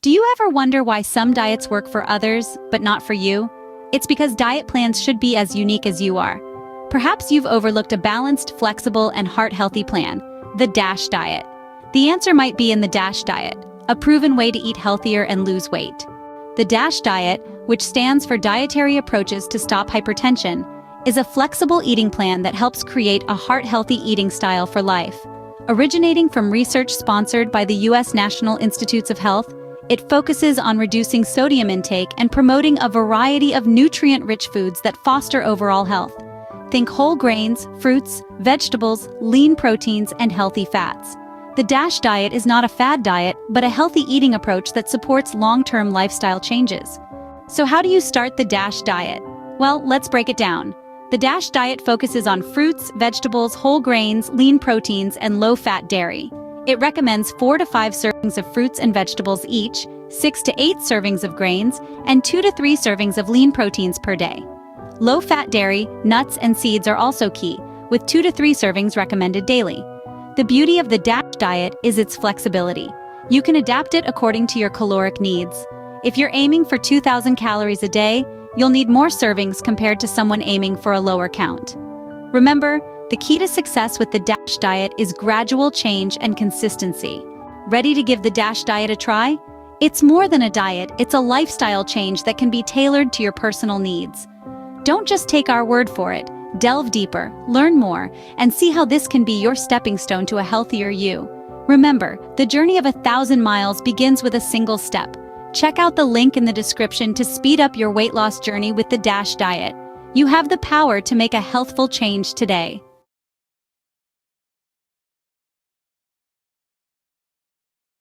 Do you ever wonder why some diets work for others, but not for you? It's because diet plans should be as unique as you are. Perhaps you've overlooked a balanced, flexible, and heart-healthy plan, the DASH diet. The answer might be in the DASH diet, a proven way to eat healthier and lose weight. The DASH diet, which stands for Dietary Approaches to Stop Hypertension, is a flexible eating plan that helps create a heart-healthy eating style for life. Originating from research sponsored by the U.S. National Institutes of Health, it focuses on reducing sodium intake and promoting a variety of nutrient-rich foods that foster overall health. Think whole grains, fruits, vegetables, lean proteins, and healthy fats. The DASH diet is not a fad diet, but a healthy eating approach that supports long-term lifestyle changes. So how do you start the DASH diet? Well, let's break it down. The DASH diet focuses on fruits, vegetables, whole grains, lean proteins, and low-fat dairy. It recommends 4 to 5 servings of fruits and vegetables each, 6 to 8 servings of grains, and 2 to 3 servings of lean proteins per day. Low-fat dairy, nuts, and seeds are also key, with 2 to 3 servings recommended daily. The beauty of the DASH diet is its flexibility. You can adapt it according to your caloric needs. If you're aiming for 2,000 calories a day, you'll need more servings compared to someone aiming for a lower count. Remember, the key to success with the DASH diet is gradual change and consistency. Ready to give the DASH diet a try? It's more than a diet, it's a lifestyle change that can be tailored to your personal needs. Don't just take our word for it. Delve deeper, learn more, and see how this can be your stepping stone to a healthier you. Remember, the journey of 1,000 miles begins with a single step. Check out the link in the description to speed up your weight loss journey with the DASH diet. You have the power to make a healthful change today.